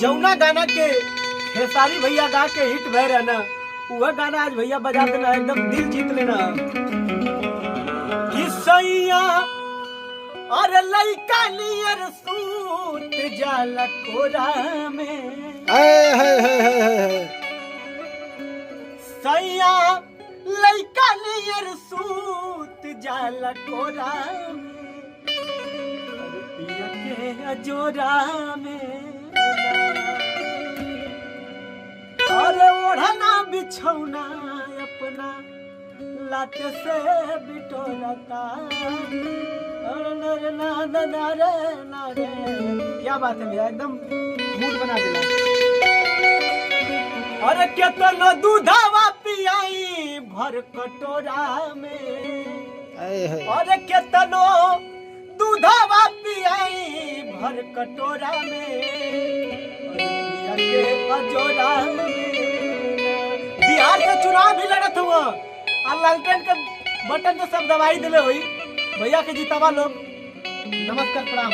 जौना गाना के खेसारी भैया गा के हिट भय रहा ना, वह गाना आज भैया बजा देना, एकदम दिल जीत लेना। सैया अरे लइका नियर सूत जाला कोरा में, सैया लइका नियर सूत जाला कोरा में, पिया के अजोरा में, अरे ओढ़ना बिछौना अपना लाते से बिटोरता। क्या बात है भैया, एकदम मूड बना देना। अरे केतनो दूधवा पियाई भर कटोरा में, अरे केतनो दूधवा पियाई भर कटोरा में, अजोरा में। बिहार से चुनाव भी लड़त हुआ और लालटेन के बटन तो सब दवाई दिले हुई भैया के जीतावा लोग। नमस्कार, प्रणाम।